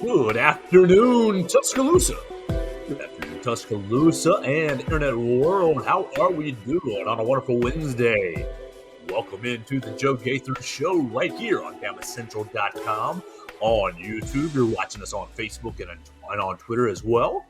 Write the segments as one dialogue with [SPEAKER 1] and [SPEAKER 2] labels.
[SPEAKER 1] Good afternoon, Tuscaloosa. Good afternoon, Tuscaloosa and Internet world. How are we doing on a wonderful Wednesday? Welcome into the Joe Gaither Show right here on BamaCentral.com. On YouTube, you're watching us on Facebook and on Twitter as well.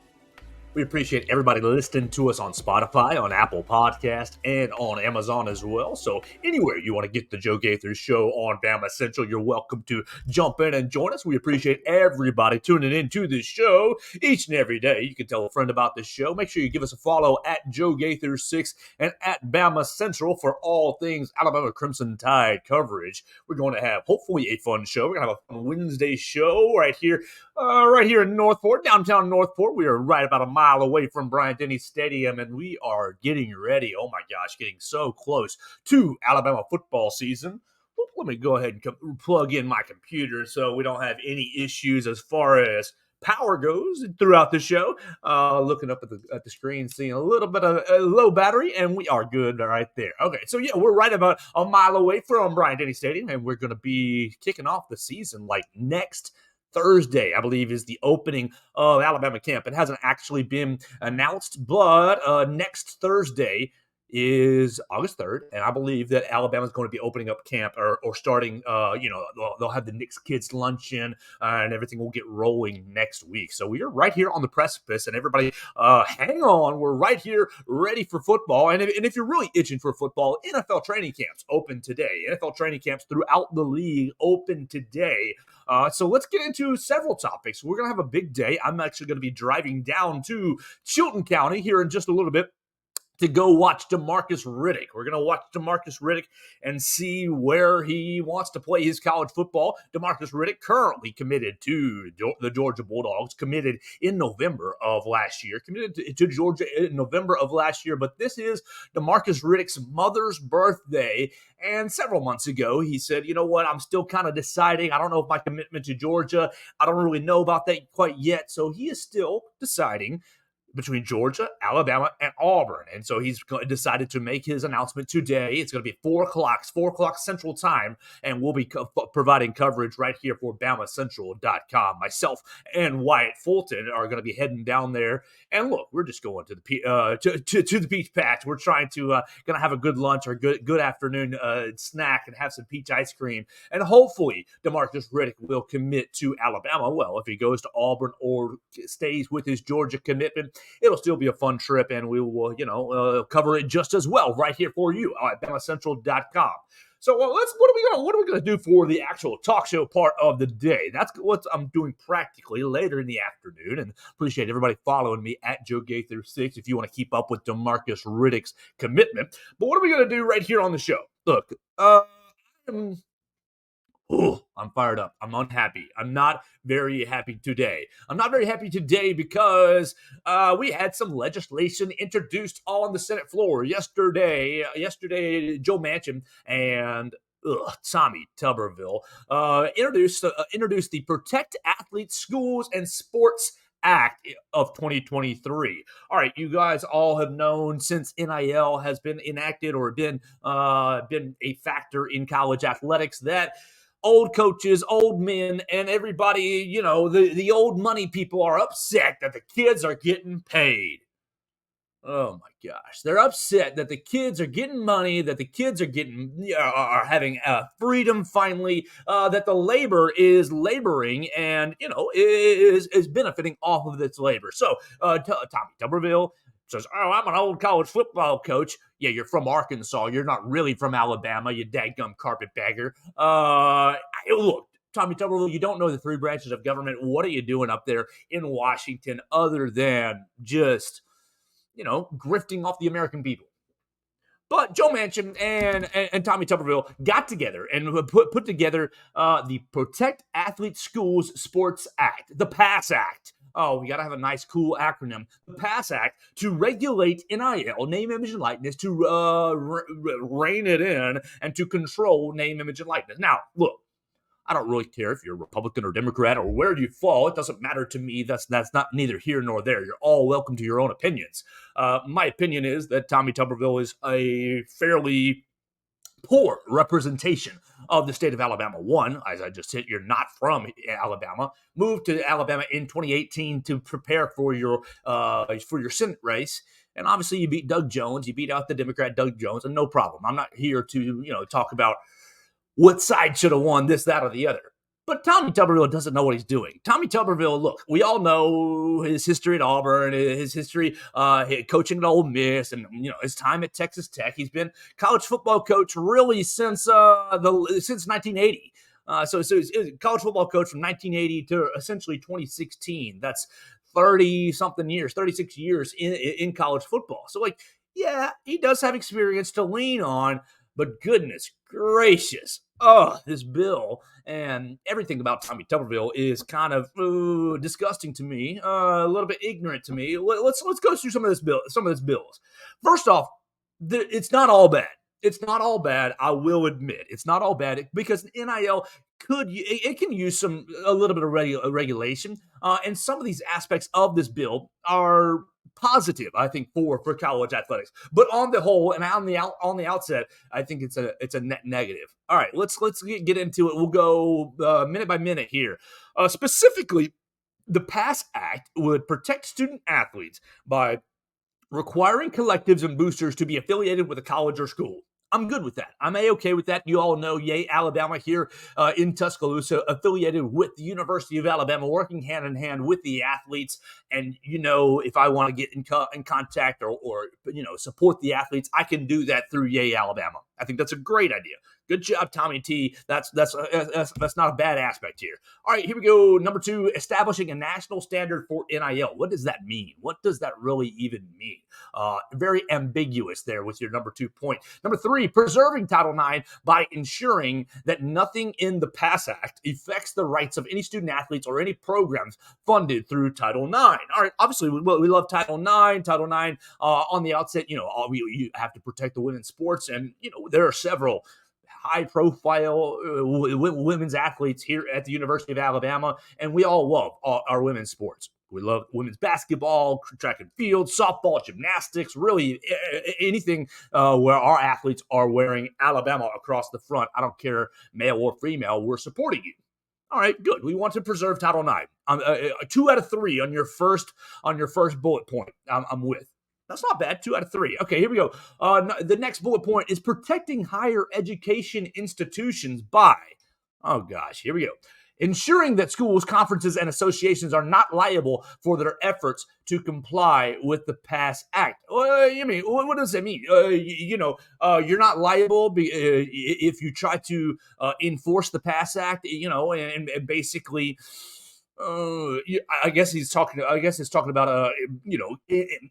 [SPEAKER 1] We appreciate everybody listening to us on Spotify, on Apple Podcast, and on Amazon as well. So anywhere you want to get the Joe Gaither Show on Bama Central, you're welcome to jump in and join us. We appreciate everybody tuning into this show each and every day. You can tell a friend about this show. Make sure you give us a follow at Joe Gaither6 and at Bama Central for all things Alabama Crimson Tide coverage. We're going to have hopefully a fun show. We're going to have a fun Wednesday show right here in Northport, downtown Northport. We are right about a mile away from Bryant-Denny Stadium, and we are getting ready. Oh my gosh, getting so close to Alabama football season. Let me go ahead and plug in my computer so we don't have any issues as far as power goes throughout the show. Looking up at the screen, seeing a little bit of a low battery, and we are good right there. Okay, so yeah, we're right about a mile away from Bryant-Denny Stadium, and we're going to be kicking off the season like next Thursday, I believe, is the opening of Alabama camp. It hasn't actually been announced, but next Thursday is August 3rd, and I believe that Alabama's going to be opening up camp or starting, they'll have the Knicks kids luncheon and everything will get rolling next week. So we are right here on the precipice, and everybody hang on. We're right here ready for football. And if you're really itching for football, NFL training camps open today. NFL training camps throughout the league open today. So let's get into several topics. We're going to have a big day. I'm actually going to be driving down to Chilton County here in just a little bit to go watch DeMarcus Riddick. We're going to watch DeMarcus Riddick and see where he wants to play his college football. DeMarcus Riddick currently committed to the Georgia Bulldogs, committed in November of last year, committed to Georgia in November of last year. But this is DeMarcus Riddick's mother's birthday. And several months ago, he said, you know what, I'm still kind of deciding. I don't know if my commitment to Georgia, I don't really know about that quite yet. So he is still deciding between Georgia, Alabama, and Auburn. And so he's decided to make his announcement today. It's going to be 4 o'clock Central Time, and we'll be providing coverage right here for BamaCentral.com. Myself and Wyatt Fulton are going to be heading down there. And look, we're just going to the Peach Patch. We're trying to going to have a good lunch or good afternoon snack and have some peach ice cream. And hopefully DeMarcus Riddick will commit to Alabama. Well, if he goes to Auburn or stays with his Georgia commitment, it'll still be a fun trip, and we will, cover it just as well right here for you at BamaCentral.com. So what are we gonna do for the actual talk show part of the day? That's what I'm doing practically later in the afternoon, and appreciate everybody following me at Joe Gaither6 if you want to keep up with DeMarcus Riddick's commitment. But what are we gonna do right here on the show? Look, I'm fired up. I'm unhappy. I'm not very happy today. I'm not very happy today because we had some legislation introduced on the Senate floor yesterday. Joe Manchin and Tommy Tuberville introduced the Protect Athletes, Schools, and Sports Act of 2023. All right, you guys all have known since NIL has been enacted or been a factor in college athletics that old coaches, old men, and everybody, the old money people are upset that the kids are getting paid. Oh my gosh. They're upset that the kids are getting money, that the kids are having freedom finally, that the labor is laboring and, is benefiting off of its labor. So Tommy Tuberville says, oh, I'm an old college football coach. Yeah, you're from Arkansas. You're not really from Alabama, you dadgum carpetbagger. Look, Tommy Tuberville, you don't know the 3 branches of government. What are you doing up there in Washington other than just, grifting off the American people? But Joe Manchin and Tommy Tuberville got together and put together the Protect Athletes, Schools, Sports Act, the PASS Act. Oh, we got to have a nice, cool acronym. The PASS Act to regulate NIL, name, image, and likeness, to rein it in, and to control name, image, and likeness. Now, look, I don't really care if you're Republican or Democrat or where you fall. It doesn't matter to me. That's not neither here nor there. You're all welcome to your own opinions. My opinion is that Tommy Tuberville is a fairly poor representation of the state of Alabama won. As I just said, you're not from Alabama. Moved to Alabama in 2018 to prepare for your Senate race. And obviously, you beat Doug Jones. You beat out the Democrat Doug Jones, and no problem. I'm not here to talk about what side should have won this, that, or the other. But Tommy Tuberville doesn't know what he's doing. Tommy Tuberville, look, we all know his history at Auburn, his history coaching at Ole Miss, and his time at Texas Tech. He's been college football coach really since 1980. So he's a college football coach from 1980 to essentially 2016. That's 30-something years, 36 years in college football. So, yeah, he does have experience to lean on, but goodness gracious, this bill and everything about Tommy Tuberville is kind of disgusting to me, a little bit ignorant to me. Let's go through some of these bills. First off, it's not all bad. It's not all bad. I will admit it's not all bad because NIL can use a little bit of regulation, and some of these aspects of this bill are positive, I think, for college athletics. But on the whole, and on the outset, I think it's a net negative. All right, let's get into it. We'll go minute by minute here. Specifically, the PASS Act would protect student athletes by requiring collectives and boosters to be affiliated with a college or school. I'm good with that. I'm A-okay with that. You all know, yay, Alabama here in Tuscaloosa, affiliated with the University of Alabama, working hand in hand with the athletes. And, if I want to get in contact or support the athletes, I can do that through Yay, Alabama. I think that's a great idea. Good job, Tommy T. That's not a bad aspect here. All right, here we go. Number 2, establishing a national standard for NIL. What does that mean? What does that really even mean? Very ambiguous there with your number 2 point. Number 3, preserving Title IX by ensuring that nothing in the PASS Act affects the rights of any student athletes or any programs funded through Title IX. All right, obviously, we love Title IX. Title IX, on the outset, you have to protect the women's sports, and, there are several high-profile women's athletes here at the University of Alabama, and we all love our women's sports. We love women's basketball, track and field, softball, gymnastics, really anything where our athletes are wearing Alabama across the front. I don't care, male or female, we're supporting you. All right, good. We want to preserve Title IX. 2 out of 3 on your first bullet point. I'm with. That's not bad. 2 out of 3. Okay, here we go. The next bullet point is protecting higher education institutions by, oh gosh, here we go. Ensuring that schools, conferences, and associations are not liable for their efforts to comply with the PASS Act. You mean, what does that mean? You're not liable if you try to enforce the PASS Act, and basically. I guess it's talking about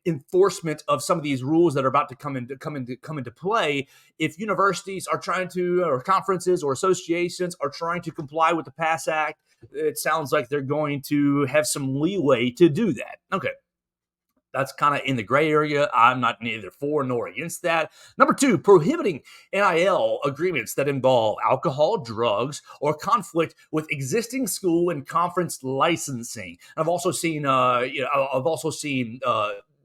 [SPEAKER 1] enforcement of some of these rules that are about to come into play. If universities are trying to, or conferences or associations are trying to comply with the PASS Act, it sounds like they're going to have some leeway to do that. Okay. That's kind of in the gray area. I'm not neither for nor against that. Number 2, prohibiting NIL agreements that involve alcohol, drugs, or conflict with existing school and conference licensing. I've also seen,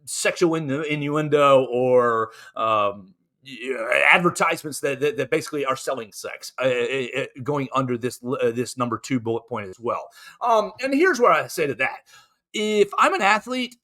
[SPEAKER 1] sexual innuendo or advertisements that basically are selling sex going under this number 2 bullet point as well. And here's what I say to that: if I'm an athlete,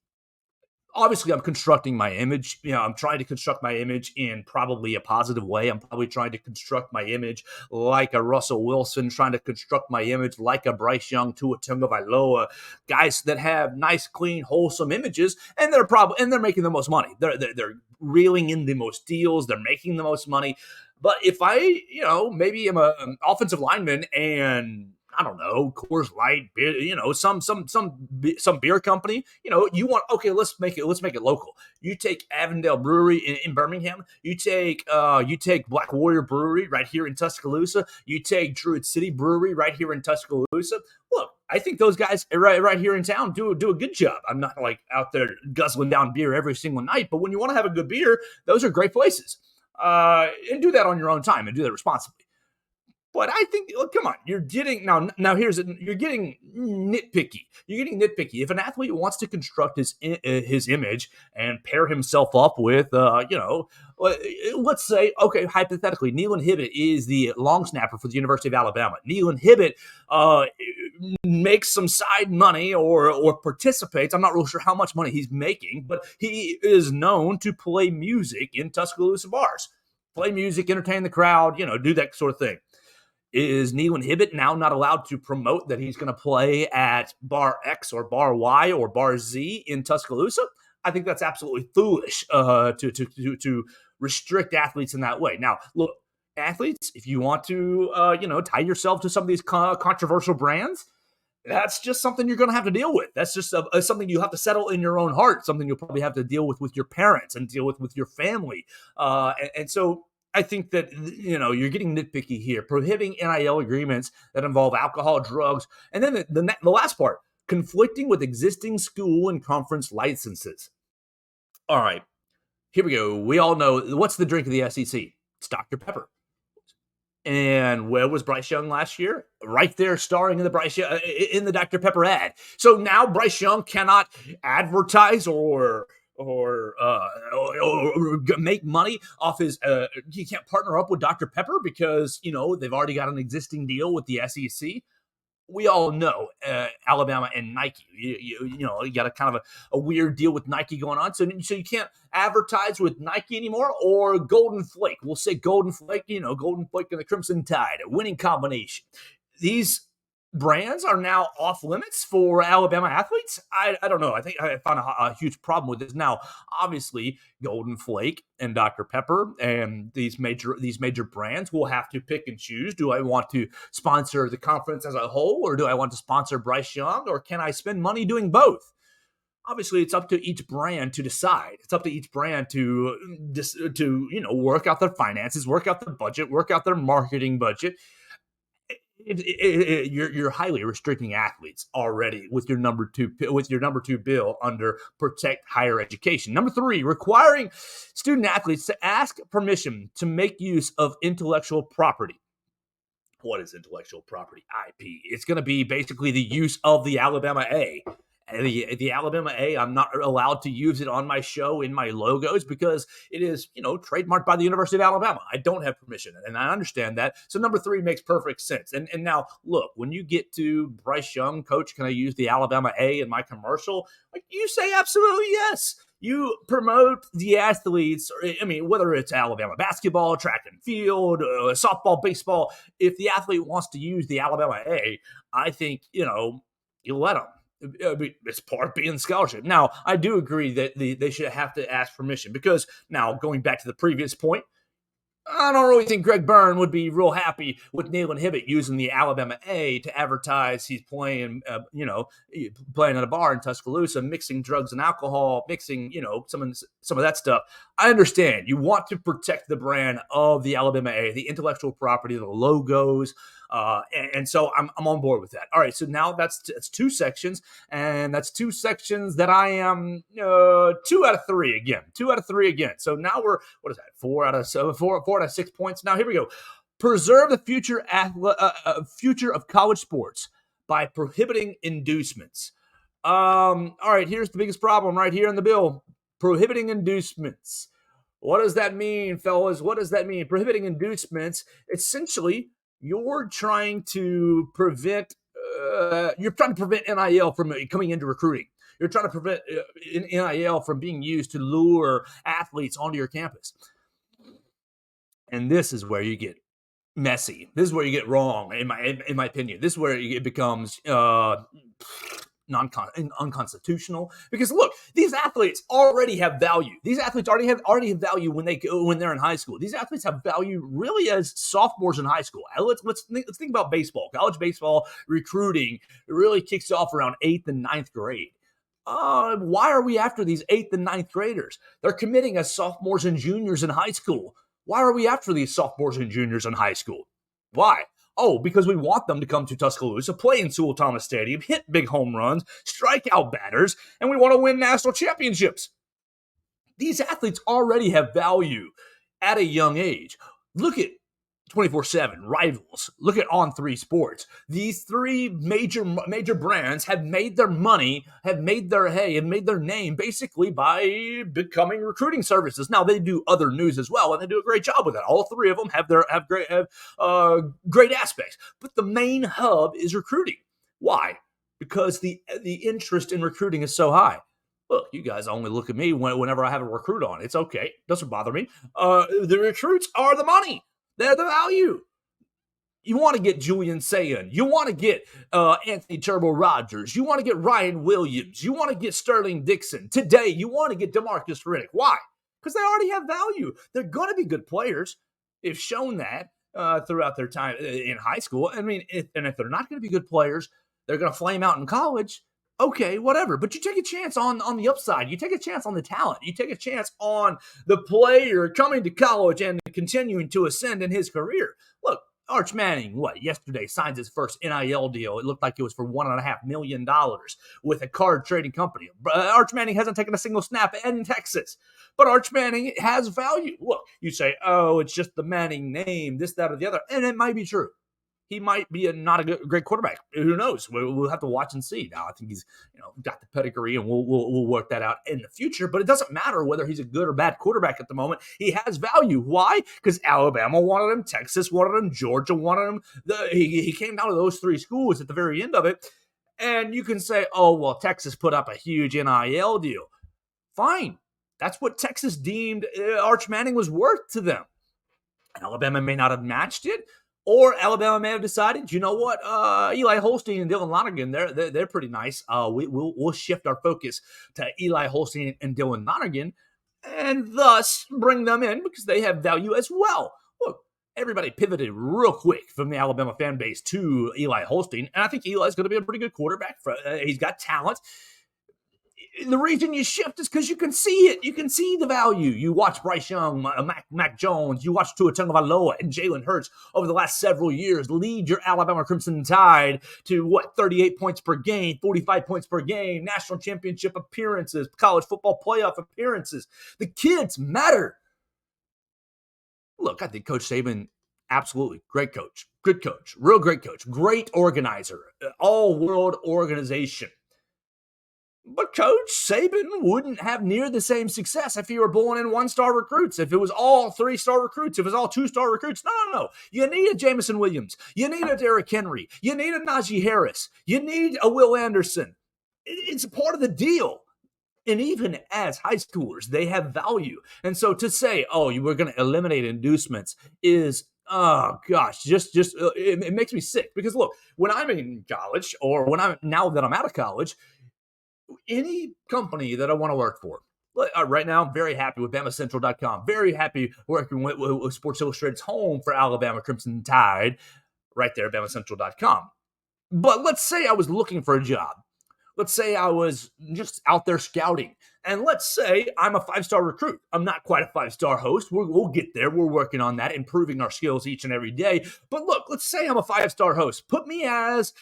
[SPEAKER 1] obviously, I'm constructing my image. I'm trying to construct my image in probably a positive way. I'm probably trying to construct my image like a Russell Wilson, trying to construct my image like a Bryce Young, Tua Tagovailoa, guys that have nice, clean, wholesome images, and they're making the most money. They're reeling in the most deals. They're making the most money. But if I, maybe I'm an offensive lineman and I don't know, Coors Light, beer, some beer company, let's make it local. You take Avondale Brewery in Birmingham, you take Black Warrior Brewery right here in Tuscaloosa, you take Druid City Brewery right here in Tuscaloosa. Look, I think those guys right here in town do a good job. I'm not like out there guzzling down beer every single night, but when you want to have a good beer, those are great places. And do that on your own time and do that responsibly. But I think, look, come on, you're getting now. You're getting nitpicky. You're getting nitpicky. If an athlete wants to construct his image and pair himself up with, let's say, okay, hypothetically, Nealon Hibbett is the long snapper for the University of Alabama. Nealon Hibbett makes some side money or participates. I'm not real sure how much money he's making, but he is known to play music in Tuscaloosa bars. Play music, entertain the crowd, do that sort of thing. Is Nealon Hibbett now not allowed to promote that he's going to play at Bar X or Bar Y or Bar Z in Tuscaloosa? I think that's absolutely foolish to restrict athletes in that way. Now, look, athletes, if you want to, tie yourself to some of these controversial brands, that's just something you're going to have to deal with. That's just something you have to settle in your own heart, something you'll probably have to deal with your parents and deal with your family. And so I think that, you're getting nitpicky here, prohibiting NIL agreements that involve alcohol, drugs, and then the last part, conflicting with existing school and conference licenses. All right, here we go. We all know, what's the drink of the SEC? It's Dr. Pepper. And where was Bryce Young last year? Right there, starring in the Dr. Pepper ad. So now Bryce Young cannot advertise or make money off his. He can't partner up with Dr. Pepper because they've already got an existing deal with the SEC. We all know Alabama and Nike. You got a kind of a weird deal with Nike going on. So you can't advertise with Nike anymore, or Golden Flake. We'll say Golden Flake, Golden Flake and the Crimson Tide, a winning combination. These brands are now off limits for Alabama athletes. I don't know. I think I found a huge problem with this. Now, obviously, Golden Flake and Dr. Pepper and these major brands will have to pick and choose. Do I want to sponsor the conference as a whole, or do I want to sponsor Bryce Young, or can I spend money doing both? Obviously, it's up to each brand to decide. It's up to each brand to work out their finances, work out their budget, work out their marketing budget. You're highly restricting athletes already with your number two bill under Protect Higher Education. Number 3, requiring student athletes to ask permission to make use of intellectual property. What is intellectual property? IP. It's going to be basically the use of the Alabama A. The Alabama A, I'm not allowed to use it on my show in my logos because it is, trademarked by the University of Alabama. I don't have permission, and I understand that. So number 3 makes perfect sense. And now, look, when you get to Bryce Young, coach, can I use the Alabama A in my commercial? Like, you say absolutely yes. You promote the athletes, whether it's Alabama basketball, track and field, softball, baseball. If the athlete wants to use the Alabama A, I think, you let them. It's part of being scholarship. Now, I do agree that they should have to ask permission because now, going back to the previous point, I don't really think Greg Byrne would be real happy with Nealon Hibbett using the Alabama A to advertise he's playing, playing at a bar in Tuscaloosa, mixing drugs and alcohol, mixing, some of that stuff. I understand. You want to protect the brand of the Alabama A, the intellectual property, the logos, and so I'm on board with that. All right, so now that's 2 sections, and that's 2 sections that I am 2 out of 3 again. 2 out of 3 again. So now we're, what is that? 4 out of 6 points. Now here we go. Preserve the future of college sports by prohibiting inducements. All right, here's the biggest problem right here in the bill. Prohibiting inducements. What does that mean, fellas? What does that mean? Prohibiting inducements, essentially, you're trying to prevent NIL from coming into recruiting. You're trying to prevent NIL from being used to lure athletes onto your campus. And this is where you get messy. This is where you get wrong, in my opinion. This is where it becomes unconstitutional. Because look, these athletes already have value. These athletes already have value when they're in high school. These athletes have value really as sophomores in high school. Let's think about baseball. College baseball recruiting really kicks off around 8th and 9th grade. Why are we after these 8th and 9th graders? They're committing as sophomores and juniors in high school. Why are we after these sophomores and juniors in high school? Why? Oh, because we want them to come to Tuscaloosa, play in Sewell Thomas Stadium, hit big home runs, strike out batters, and we want to win national championships. These athletes already have value at a young age. Look at 24/7 rivals. Look at On Three Sports. These three major brands have made their money, have made their hay, have made their name basically by becoming recruiting services. Now they do other news as well, and they do a great job with it. All three of them have great aspects, but the main hub is recruiting. Why? Because the interest in recruiting is so high. Look, you guys only look at me whenever I have a recruit on. It's okay. Doesn't bother me. The recruits are the money. They're the value. You want to get Julian Sayin. You want to get Anthony Turbo Rogers. You want to get Ryan Williams. You want to get Sterling Dixon. Today, you want to get DeMarcus Riddick. Why? Because they already have value. They're going to be good players. They've shown that throughout their time in high school. I mean, if they're not going to be good players, they're going to flame out in college. Okay, whatever. But you take a chance on the upside. You take a chance on the talent. You take a chance on the player coming to college and continuing to ascend in his career. Look, Arch Manning, yesterday signs his first NIL deal. It looked like it was for $1.5 million with a card trading company. Arch Manning hasn't taken a single snap in Texas, but Arch Manning has value. Look, you say, oh, it's just the Manning name, this, that, or the other, and it might be true. He might be not a great quarterback. Who knows? We'll have to watch and see. Now, I think he's got the pedigree, and we'll work that out in the future. But it doesn't matter whether he's a good or bad quarterback at the moment. He has value. Why? Because Alabama wanted him, Texas wanted him, Georgia wanted him. He came down to those three schools at the very end of it. And you can say, oh, well, Texas put up a huge NIL deal. Fine. That's what Texas deemed Arch Manning was worth to them. Alabama may not have matched it. Or Alabama may have decided, you know what, Eli Holstein and Dylan Lonergan, they're pretty nice. We'll shift our focus to Eli Holstein and Dylan Lonergan, and thus bring them in because they have value as well. Look, everybody pivoted real quick from the Alabama fan base to Eli Holstein, and I think Eli's going to be a pretty good quarterback. He's got talent. The reason you shift is because you can see it. You can see the value. You watch Bryce Young, Mac Jones, you watch Tua Tagovailoa and Jalen Hurts over the last several years lead your Alabama Crimson Tide to 38 points per game, 45 points per game, national championship appearances, college football playoff appearances. The kids matter. Look, I think Coach Saban, absolutely great coach, good coach, real great coach, great organizer, all-world organization. But Coach Saban wouldn't have near the same success if he were pulling in one-star recruits, if it was all three-star recruits, if it was all two-star recruits. No. You need a Jameson Williams. You need a Derrick Henry. You need a Najee Harris. You need a Will Anderson. It's part of the deal. And even as high schoolers, they have value. And so to say, oh, you were going to eliminate inducements is, oh gosh, it makes me sick. Because look, when I'm in college or now that I'm out of college, any company that I want to work for, right now, I'm very happy with BamaCentral.com. Very happy working with Sports Illustrated's home for Alabama Crimson Tide, right there, BamaCentral.com. But let's say I was looking for a job. Let's say I was just out there scouting. And let's say I'm a five-star recruit. I'm not quite a five-star host. We'll get there. We're working on that, improving our skills each and every day. But look, let's say I'm a five-star host. Put me as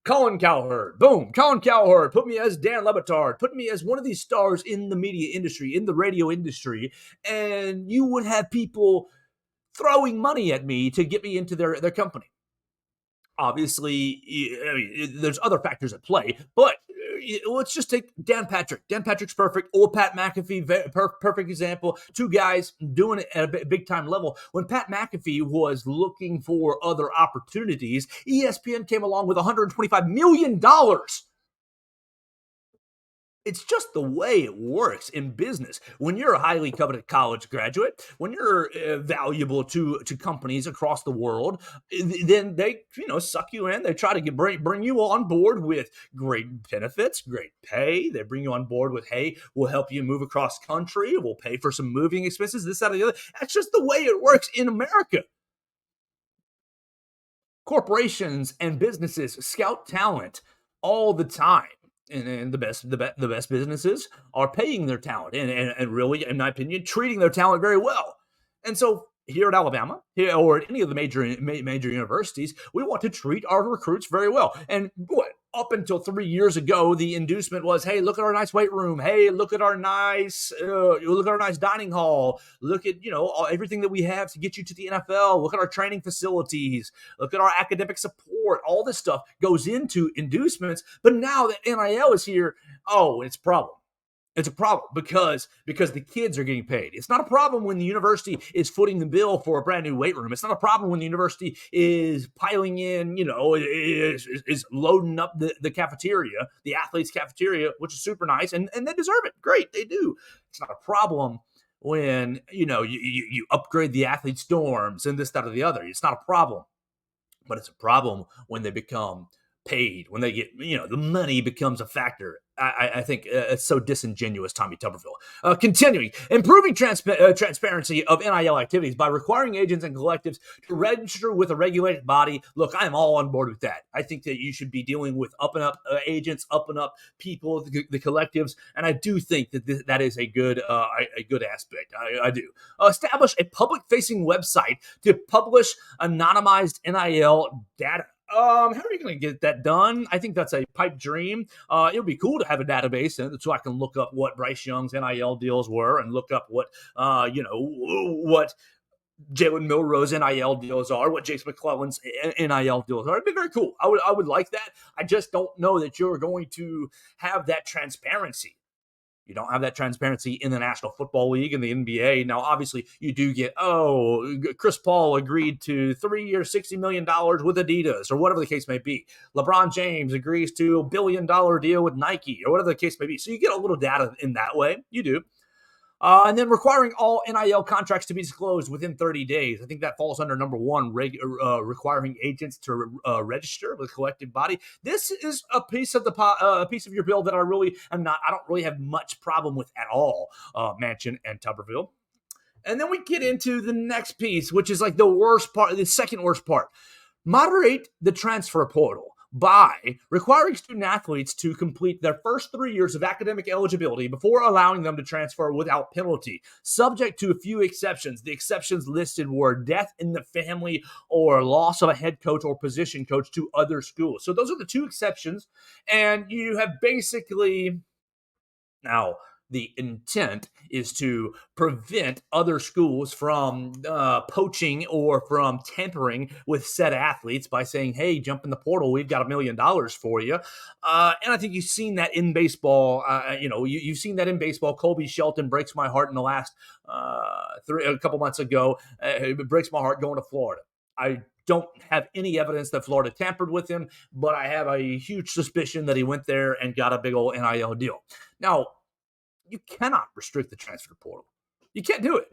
[SPEAKER 1] Colin Cowherd. Boom. Colin Cowherd. Put me as Dan Le Batard. Put me as one of these stars in the media industry, in the radio industry. And you would have people throwing money at me to get me into their company. Obviously, there's other factors at play, but let's just take Dan Patrick. Dan Patrick's perfect, or Pat McAfee, perfect example. Two guys doing it at a big-time level. When Pat McAfee was looking for other opportunities, ESPN came along with $125 million. It's just the way it works in business. When you're a highly coveted college graduate, when you're valuable to companies across the world, then they suck you in. They try to bring you on board with great benefits, great pay. They bring you on board with, hey, we'll help you move across country. We'll pay for some moving expenses, this, that, or the other. That's just the way it works in America. Corporations and businesses scout talent all the time. And the best businesses are paying their talent and really, in my opinion, treating their talent very well. And so here at Alabama, or at any of the major universities, we want to treat our recruits very well. And up until 3 years ago, the inducement was, hey, look at our nice weight room. Hey, look at our nice dining hall. Look at, everything that we have to get you to the NFL. Look at our training facilities. Look at our academic support. All this stuff goes into inducements. But now that NIL is here, it's a problem. It's a problem because the kids are getting paid. It's not a problem when the university is footing the bill for a brand new weight room. It's not a problem when the university is piling in, is loading up the cafeteria, the athletes' cafeteria, which is super nice, and they deserve it. Great, they do. It's not a problem when you upgrade the athletes' dorms and this, that, or the other. It's not a problem, but it's a problem when they become paid, when they get, the money becomes a factor. I think it's so disingenuous, Tommy Tuberville. Continuing, improving transparency of NIL activities by requiring agents and collectives to register with a regulated body. Look, I am all on board with that. I think that you should be dealing with up and up agents, up and up people, the collectives, and I do think that that is a good aspect. I do. Establish a public-facing website to publish anonymized NIL data. How are you going to get that done? I think that's a pipe dream. It would be cool to have a database so I can look up what Bryce Young's NIL deals were and look up what Jalen Milroe's NIL deals are, what Jace McClellan's NIL deals are. It'd be very cool. I would like that. I just don't know that you're going to have that transparency. You don't have that transparency in the National Football League and the NBA. Now, obviously, you do get, Chris Paul agreed to 3 years, $60 million with Adidas, or whatever the case may be. LeBron James agrees to $1 billion deal with Nike, or whatever the case may be. So you get a little data in that way. You do. And then requiring all NIL contracts to be disclosed within 30 days. I think that falls under number one, requiring agents to register with a collective body. This is a piece of your bill that I don't really have much problem with at all, Manchin and Tuberville. And then we get into the next piece, which is like the second worst part. Moderate the transfer portal by requiring student athletes to complete their first 3 years of academic eligibility before allowing them to transfer without penalty, subject to a few exceptions. The exceptions listed were death in the family or loss of a head coach or position coach to other schools. So those are the two exceptions, and you have basically now. The intent is to prevent other schools from poaching or from tampering with said athletes by saying, hey, jump in the portal. We've got $1 million for you. And I think you've seen that in baseball. You've seen that in baseball. Colby Shelton breaks my heart in the last a couple months ago. It breaks my heart going to Florida. I don't have any evidence that Florida tampered with him, but I have a huge suspicion that he went there and got a big old NIL deal. Now, you cannot restrict the transfer portal. You can't do it.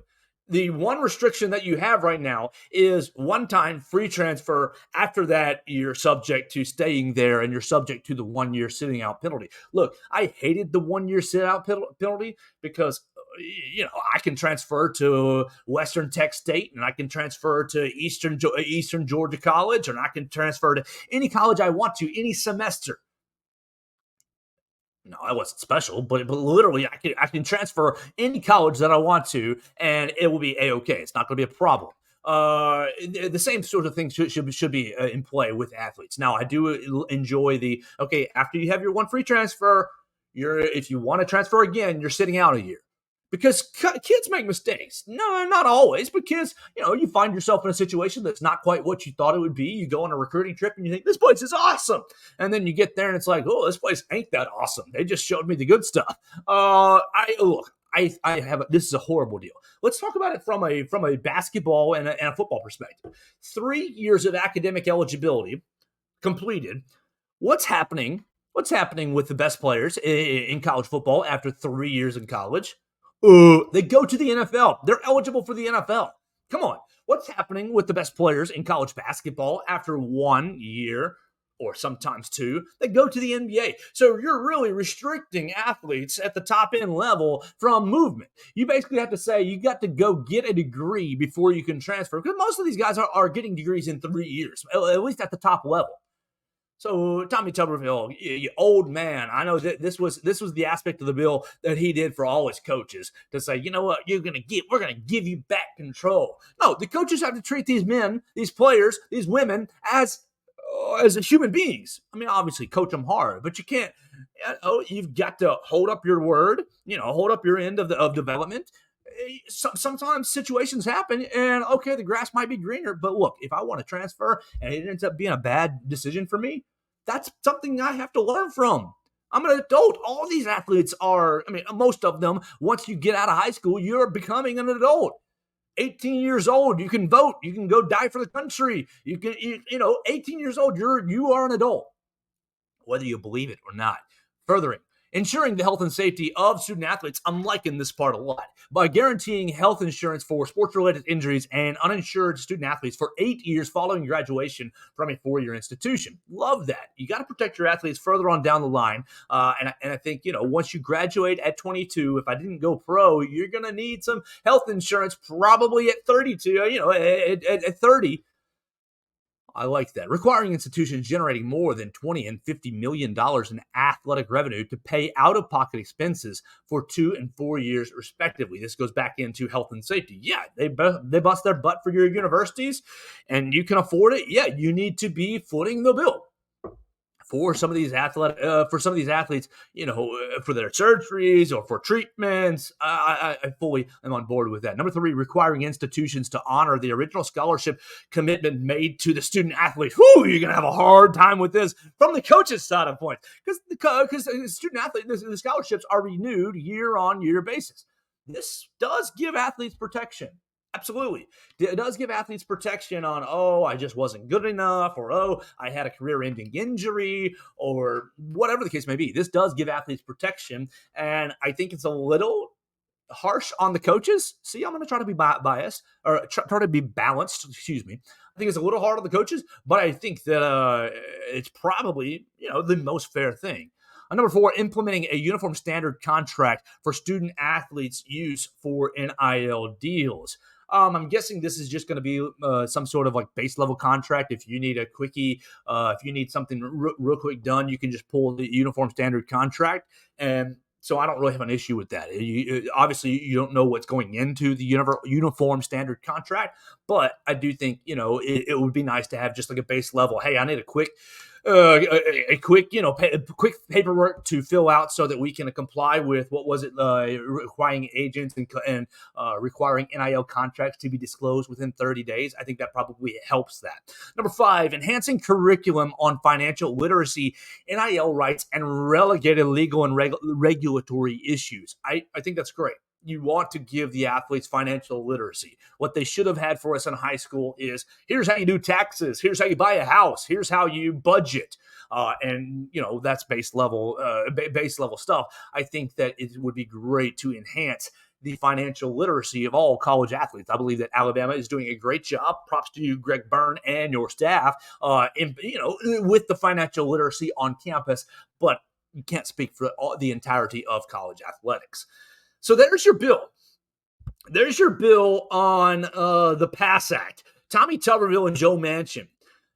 [SPEAKER 1] The one restriction that you have right now is one-time free transfer. After that, you're subject to staying there and you're subject to the 1 year sitting out penalty. Look, I hated the 1 year sit out penalty because I can transfer to Western Tech State and I can transfer to Eastern Georgia College, and I can transfer to any college I want to any semester. No, I wasn't special, but literally I can transfer any college that I want to, and it will be A-okay. It's not going to be a problem. The same sort of thing should be in play with athletes. Now, I do enjoy after you have your one free transfer, if you want to transfer again, you're sitting out a year. Because kids make mistakes. No, not always, but kids, you find yourself in a situation that's not quite what you thought it would be. You go on a recruiting trip and you think, this place is awesome. And then you get there and it's like, oh, this place ain't that awesome. They just showed me the good stuff. This is a horrible deal. Let's talk about it from a basketball and a football perspective. 3 years of academic eligibility completed. What's happening with the best players in college football after 3 years in college? They go to the NFL. They're eligible for the NFL. Come on. What's happening with the best players in college basketball after 1 year or sometimes two? They go to the NBA. So you're really restricting athletes at the top end level from movement. You basically have to say you got to go get a degree before you can transfer, because most of these guys are getting degrees in 3 years, at least at the top level. So Tommy Tuberville, you old man, I know that this was the aspect of the bill that he did for all his coaches to say, you know what, we're going to give you back control. No, the coaches have to treat these men, these players, these women as as human beings. I mean, obviously, coach them hard, but you can't. You've got to hold up your word. Hold up your end of development. Sometimes situations happen, and okay, the grass might be greener. But look, if I want to transfer and it ends up being a bad decision for me, that's something I have to learn from. I'm an adult. All these athletes are. I mean, most of them. Once you get out of high school, you're becoming an adult. 18 years old, you can vote, you can go die for the country. 18 years old, you are an adult, whether you believe it or not. Furthering, ensuring the health and safety of student athletes, I'm liking this part a lot. By guaranteeing health insurance for sports-related injuries and uninsured student athletes for 8 years following graduation from a four-year institution. Love that. You got to protect your athletes further on down the line. And I think, once you graduate at 22, if I didn't go pro, you're going to need some health insurance probably at 32, at 30. I like that. Requiring institutions generating more than $20 and $50 million in athletic revenue to pay out-of-pocket expenses for 2 and 4 years, respectively. This goes back into health and safety. Yeah, they bust their butt for your universities, and you can afford it. Yeah, you need to be footing the bill for some of these athletes, for their surgeries or for treatments. I fully am on board with that. Number 3, requiring institutions to honor the original scholarship commitment made to the student athlete. Whew, you're going to have a hard time with this from the coach's side of points, because the student athlete, the scholarships are renewed year-on-year basis. This does give athletes protection. Absolutely. It does give athletes protection on, I just wasn't good enough, or, I had a career-ending injury, or whatever the case may be. This does give athletes protection, and I think it's a little harsh on the coaches. See, I'm going to try to be biased, or try to be balanced, excuse me. I think it's a little hard on the coaches, but I think that it's probably, the most fair thing. Number 4, implementing a uniform standard contract for student athletes' use for NIL deals. I'm guessing this is just going to be some sort of like base level contract. If you need a quickie, if you need something real quick done, you can just pull the uniform standard contract. And so I don't really have an issue with that. Obviously, you don't know what's going into the uniform standard contract, but I do think, it would be nice to have just like a base level. Hey, I need a quick quick paperwork to fill out so that we can comply with requiring agents and requiring NIL contracts to be disclosed within 30 days. I think that probably helps that. Number 5, enhancing curriculum on financial literacy, NIL rights, and relegated legal and regulatory issues. I think that's great. You want to give the athletes financial literacy. What they should have had for us in high school is, here's how you do taxes. Here's how you buy a house. Here's how you budget. And that's base level stuff. I think that it would be great to enhance the financial literacy of all college athletes. I believe that Alabama is doing a great job. Props to you, Greg Byrne, and your staff, with the financial literacy on campus. But you can't speak for the entirety of college athletics. So there's your bill. There's your bill on the PASS Act. Tommy Tuberville and Joe Manchin.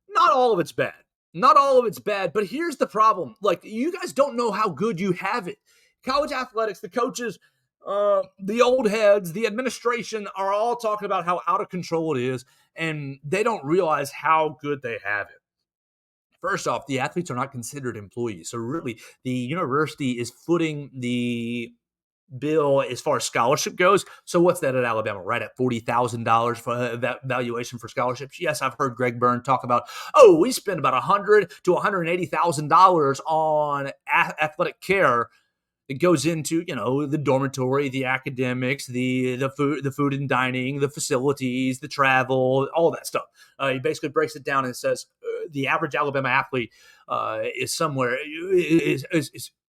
[SPEAKER 1] Not all of it's bad. Not all of it's bad, but here's the problem. Like, you guys don't know how good you have it. College athletics, the coaches, the old heads, the administration are all talking about how out of control it is, and they don't realize how good they have it. First off, the athletes are not considered employees. So really, the university is footing the bill as far as scholarship goes. So what's that at Alabama, right at $40,000 for that valuation for scholarships? Yes, I've heard Greg Byrne talk about, we spend about $100,000 to $180,000 on athletic care. It goes into, the dormitory, the academics, the food and dining, the facilities, the travel, all that stuff. He basically breaks it down and says the average Alabama athlete is somewhere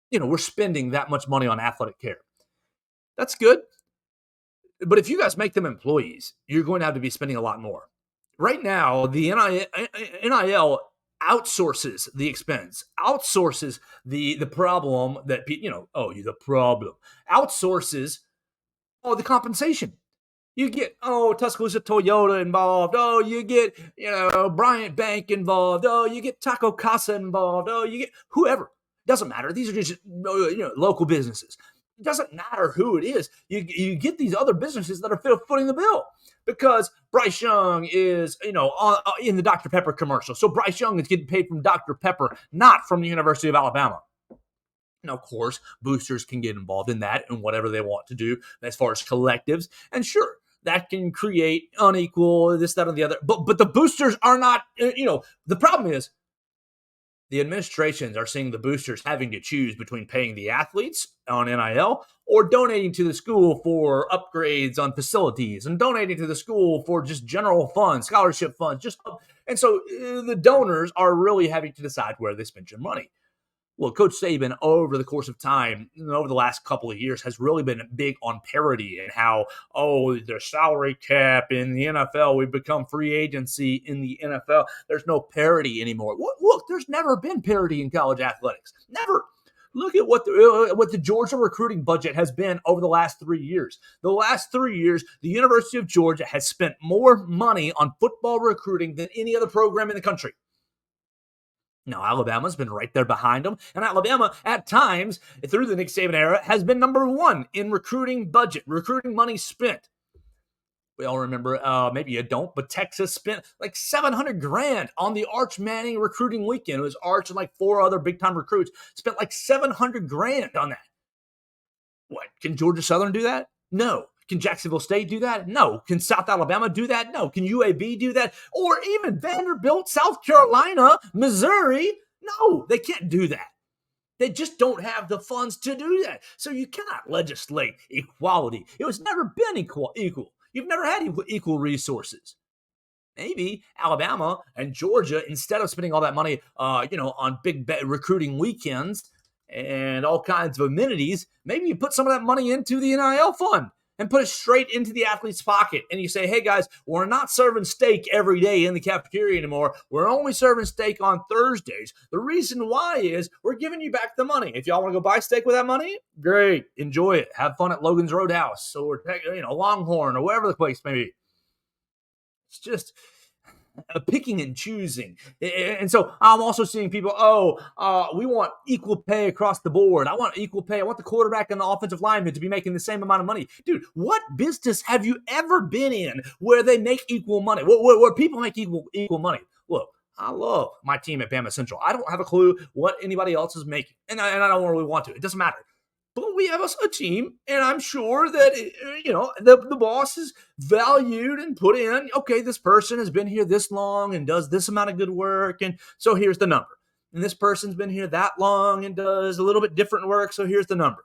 [SPEAKER 1] we're spending that much money on athletic care. That's good. But if you guys make them employees, you're going to have to be spending a lot more. Right now, the NIL outsources the expense, outsources the problem that, the problem, outsources the compensation. You get, Tuscaloosa Toyota involved. You get, Bryant Bank involved. You get Taco Casa involved. You get whoever. Doesn't matter. These are just, local businesses. It doesn't matter who it is. You get these other businesses that are footing the bill because Bryce Young is, in the Dr. Pepper commercial. So Bryce Young is getting paid from Dr. Pepper, not from the University of Alabama. Now, of course, boosters can get involved in that and whatever they want to do as far as collectives. And sure, that can create unequal this, that, and the other. But the boosters are not, the problem is the administrations are seeing the boosters having to choose between paying the athletes on NIL or donating to the school for upgrades on facilities and donating to the school for just general funds, scholarship funds. And so the donors are really having to decide where they spend your money. Well, Coach Saban, over the course of time, over the last couple of years, has really been big on parity and how, the salary cap in the NFL, we've become free agency in the NFL. There's no parity anymore. Look, there's never been parity in college athletics. Never. Look at what the Georgia recruiting budget has been over the last 3 years. The last 3 years, the University of Georgia has spent more money on football recruiting than any other program in the country. Now, Alabama's been right there behind them, and Alabama, at times, through the Nick Saban era, has been number one in recruiting budget, recruiting money spent. We all remember, maybe you don't, but Texas spent like $700,000 on the Arch Manning recruiting weekend. It was Arch and like 4 other big-time recruits spent like $700,000 on that. What, can Georgia Southern do that? No. Can Jacksonville State do that? No. Can South Alabama do that? No. Can UAB do that? Or even Vanderbilt, South Carolina, Missouri? No, they can't do that. They just don't have the funds to do that. So you cannot legislate equality. It was never been equal. You've never had equal resources. Maybe Alabama and Georgia, instead of spending all that money, on big recruiting weekends and all kinds of amenities, maybe you put some of that money into the NIL fund and put it straight into the athlete's pocket. And you say, hey, guys, we're not serving steak every day in the cafeteria anymore. We're only serving steak on Thursdays. The reason why is we're giving you back the money. If y'all want to go buy steak with that money, great. Enjoy it. Have fun at Logan's Roadhouse or, Longhorn or wherever the place may be. It's just picking and choosing. And so I'm also seeing people, we want equal pay across the board. I want equal pay. I want the quarterback and the offensive lineman to be making the same amount of money. Dude, what business have you ever been in where they make equal money, where people make equal money? Look, I love my team at BamaCentral. I don't have a clue what anybody else is making, and I don't really want to. It doesn't matter. But we have a team, and I'm sure that, the boss is valued and put in, okay, this person has been here this long and does this amount of good work, and so here's the number. And this person's been here that long and does a little bit different work, so here's the number.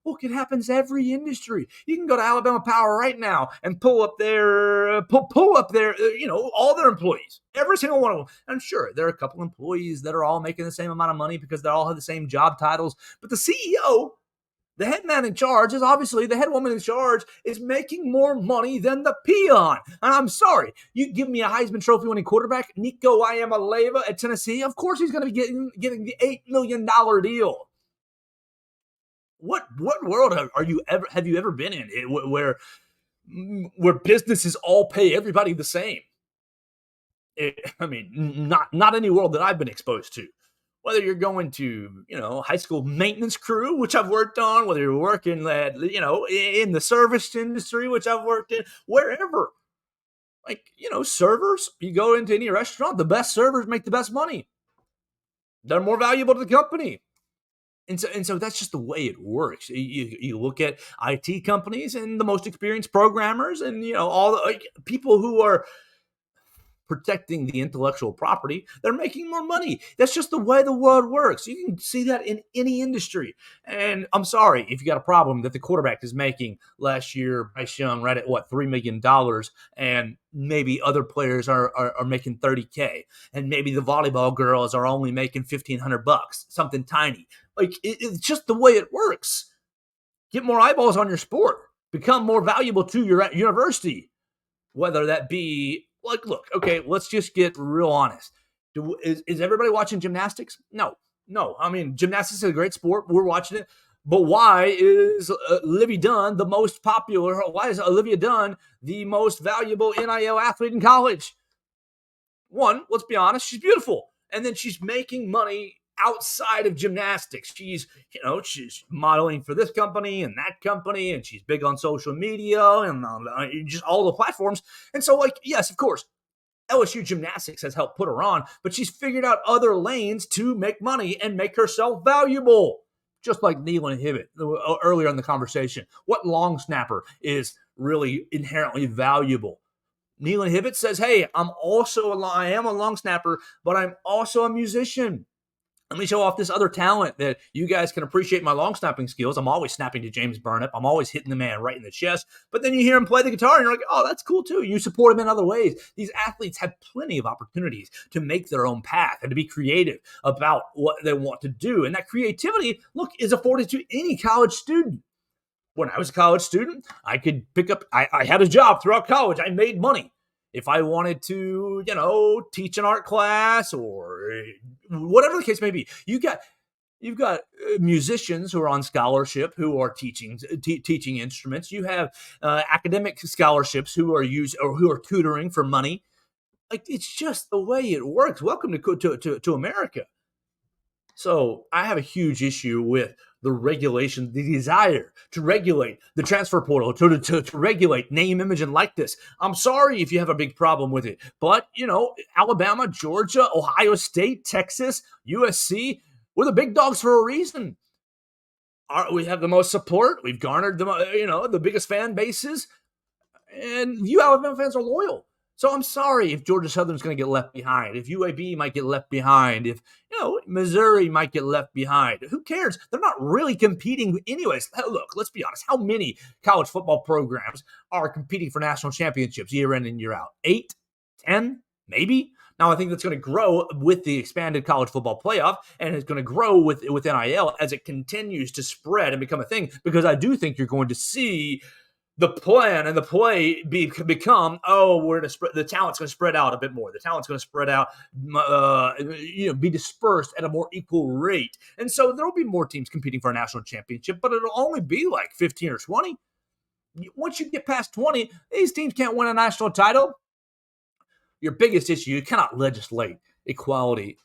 [SPEAKER 1] Look, it happens every industry. You can go to Alabama Power right now and pull up their, all their employees, every single one of them. And I'm sure there are a couple employees that are all making the same amount of money because they all have the same job titles, but the CEO, the head man in charge, is obviously the head woman in charge, is making more money than the peon. And I'm sorry, you give me a Heisman Trophy winning quarterback, Nico Iamaleava at Tennessee, of course he's going to be getting the $8 million deal. What world have you ever been in where businesses all pay everybody the same? Not any world that I've been exposed to. Whether you're going to, high school maintenance crew, which I've worked on, whether you're working at, in the service industry, which I've worked in, wherever. Servers, you go into any restaurant, the best servers make the best money. They're more valuable to the company. And so that's just the way it works. You look at IT companies and the most experienced programmers and, all the people who are protecting the intellectual property, they're making more money. That's just the way the world works. You can see that in any industry. And I'm sorry if you got a problem that the quarterback is making last year, Bryce Young, right at $3 million, and maybe other players are making $30K, and maybe the volleyball girls are only making $1,500, something tiny. It's just the way it works. Get more eyeballs on your sport. Become more valuable to your university, whether that be look, okay, let's just get real honest. Is everybody watching gymnastics? No. Gymnastics is a great sport. We're watching it. But why is Olivia Dunn the most popular? Why is Olivia Dunn the most valuable NIL athlete in college? One, let's be honest, she's beautiful. And then she's making money outside of gymnastics. She's modeling for this company and that company, and she's big on social media and just all the platforms. And so, yes, of course, LSU gymnastics has helped put her on, but she's figured out other lanes to make money and make herself valuable. Just like Nealon Hibbett earlier in the conversation. What long snapper is really inherently valuable? Nealon Hibbett says, hey, I am a long snapper, but I'm also a musician. Let me show off this other talent that you guys can appreciate my long snapping skills. I'm always snapping to James Burnip. I'm always hitting the man right in the chest. But then you hear him play the guitar and you're like, oh, that's cool too. You support him in other ways. These athletes have plenty of opportunities to make their own path and to be creative about what they want to do. And that creativity, look, is afforded to any college student. When I was a college student, I could I had a job throughout college. I made money. If I wanted to, teach an art class or whatever the case may be, you've got musicians who are on scholarship who are teaching instruments. You have academic scholarships who are tutoring for money. Like, it's just the way it works. Welcome to America. So I have a huge issue with the regulation, the desire to regulate the transfer portal, to regulate name, image, and likeness. I'm sorry if you have a big problem with it. But, Alabama, Georgia, Ohio State, Texas, USC, we're the big dogs for a reason. We have the most support. We've garnered the biggest fan bases. And you Alabama fans are loyal. So I'm sorry if Georgia Southern's going to get left behind, if UAB might get left behind, if Missouri might get left behind. Who cares? They're not really competing anyways. Look, let's be honest. How many college football programs are competing for national championships year in and year out? 8, 10, maybe? Now, I think that's going to grow with the expanded college football playoff, and it's going to grow with NIL as it continues to spread and become a thing, because I do think you're going to see the plan and the play become, the talent's going to spread out a bit more. The talent's going to spread out, be dispersed at a more equal rate. And so there will be more teams competing for a national championship, but it'll only be like 15 or 20. Once you get past 20, these teams can't win a national title. Your biggest issue, you cannot legislate equality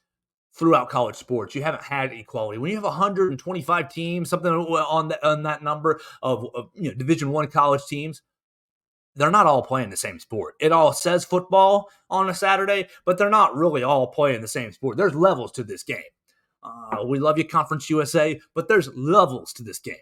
[SPEAKER 1] throughout college sports. You haven't had equality. When you have 125 teams, something on that number of Division I college teams, they're not all playing the same sport. It all says football on a Saturday, but they're not really all playing the same sport. There's levels to this game. We love you, Conference USA, but there's levels to this game.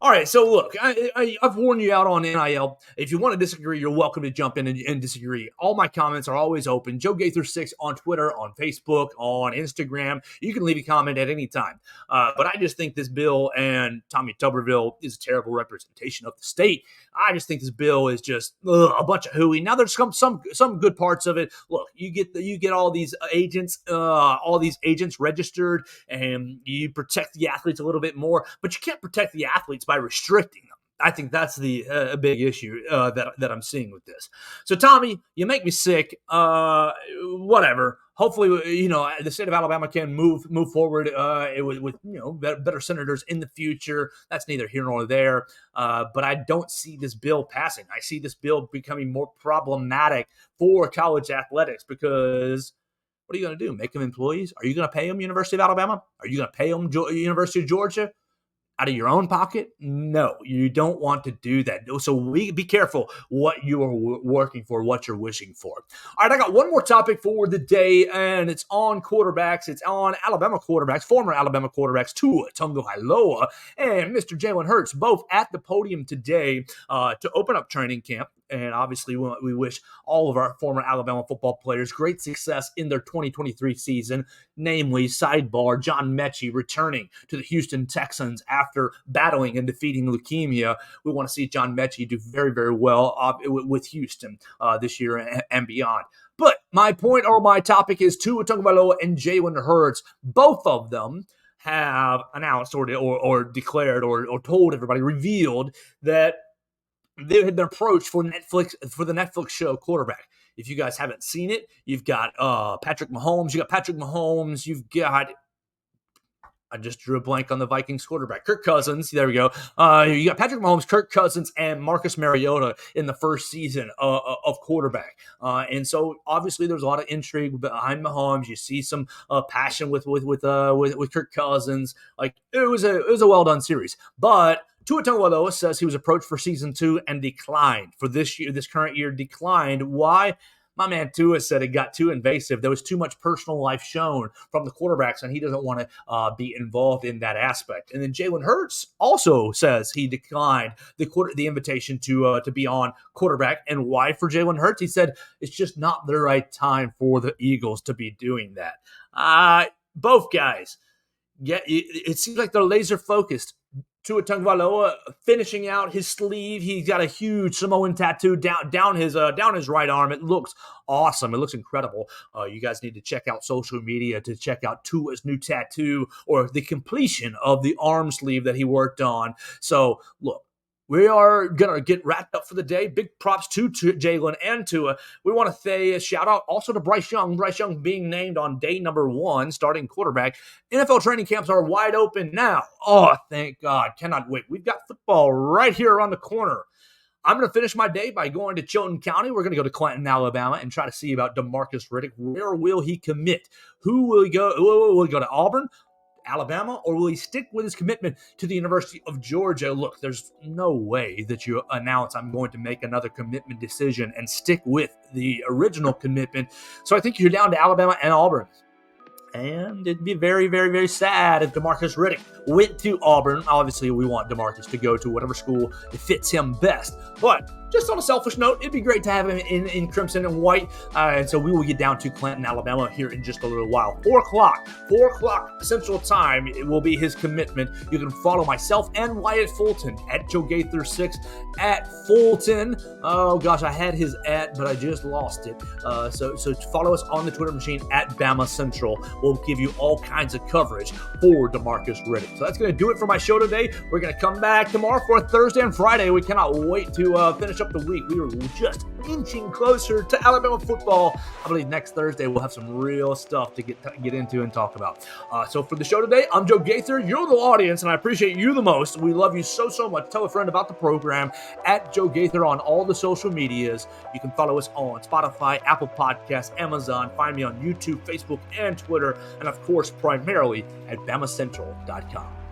[SPEAKER 1] All right, so look, I've warned you out on NIL. If you want to disagree, you're welcome to jump in and disagree. All my comments are always open. Joe Gaither 6 on Twitter, on Facebook, on Instagram. You can leave a comment at any time. But I just think this bill and Tommy Tuberville is a terrible representation of the state. I just think this bill is just a bunch of hooey. Now there's some good parts of it. Look, you get all these agents registered, and you protect the athletes a little bit more, but you can't protect the athletes by restricting them. I think that's the big issue that I'm seeing with this. So, Tommy, you make me sick. Whatever. Hopefully, the state of Alabama can move forward with better senators in the future. That's neither here nor there. But I don't see this bill passing. I see this bill becoming more problematic for college athletics, because what are you going to do? Make them employees? Are you going to pay them University of Alabama? Are you going to pay them University of Georgia? Out of your own pocket? No, you don't want to do that. So be careful what you are working for, what you're wishing for. All right, I got one more topic for the day, and it's on quarterbacks. It's on Alabama quarterbacks, former Alabama quarterbacks, Tua Tagovailoa and Mr. Jalen Hurts, both at the podium today to open up training camp. And obviously, we wish all of our former Alabama football players great success in their 2023 season, namely, sidebar, John Mechie returning to the Houston Texans after battling and defeating leukemia. We want to see John Mechie do very, very well with Houston this year and beyond. But my point or my topic is Tua Tagovailoa and Jalen Hurts. Both of them have announced or declared or told everybody, revealed that they had been approached for the Netflix show Quarterback. If you guys haven't seen it, you've got Patrick Mahomes. You've got I just drew a blank on the Vikings quarterback. Kirk Cousins. There we go. You got Patrick Mahomes, Kirk Cousins, and Marcus Mariota in the first season of quarterback. And so obviously there's a lot of intrigue behind Mahomes. You see some passion with Kirk Cousins. Like it was a well done series, but Tua Tagovailoa says he was approached for season 2 and declined for this current year. Declined. Why? My man Tua said it got too invasive. There was too much personal life shown from the quarterbacks, and he doesn't want to be involved in that aspect. And then Jalen Hurts also says he declined the invitation to be on quarterback. And why for Jalen Hurts? He said it's just not the right time for the Eagles to be doing that. Both guys, yeah, it seems like they're laser focused. Tua Tagovailoa finishing out his sleeve. He's got a huge Samoan tattoo down his right arm. It looks awesome. It looks incredible. You guys need to check out social media to check out Tua's new tattoo or the completion of the arm sleeve that he worked on. So look, we are going to get wrapped up for the day. Big props to Jalen and Tua. We want to say a shout out also to Bryce Young. Bryce Young being named on day number 1, starting quarterback. NFL training camps are wide open now. Oh, thank God. Cannot wait. We've got football right here around the corner. I'm going to finish my day by going to Chilton County. We're going to go to Clinton, Alabama, and try to see about DeMarcus Riddick. Where will he commit? Who will he go? Will he go to Auburn, Alabama, or will he stick with his commitment to the University of Georgia? Look, there's no way that you announce I'm going to make another commitment decision and stick with the original commitment. So I think you're down to Alabama and Auburn. And it'd be very, very, very sad if DeMarcus Riddick went to Auburn. Obviously, we want DeMarcus to go to whatever school it fits him best. But just on a selfish note, it'd be great to have him in crimson and white. And so we will get down to Clinton, Alabama here in just a little while. 4 o'clock Central Time, it will be his commitment. You can follow myself and Wyatt Fulton at Joe Gaither 6 at Fulton. Oh gosh, I had his at, but I just lost it. So follow us on the Twitter machine at BamaCentral. We'll give you all kinds of coverage for DeMarcus Riddick. So that's going to do it for my show today. We're going to come back tomorrow for Thursday and Friday. We cannot wait to finish up the week. We are just inching closer to Alabama football. I believe next Thursday we'll have some real stuff to get into and talk about. So for the show today, I'm Joe Gaither. You're the audience, and I appreciate you the most. We love you so much. Tell a friend about the program at Joe Gaither on all the social medias. You can follow us on Spotify, Apple Podcasts, Amazon. Find me on YouTube, Facebook, and Twitter, and of course, primarily at BamaCentral.com.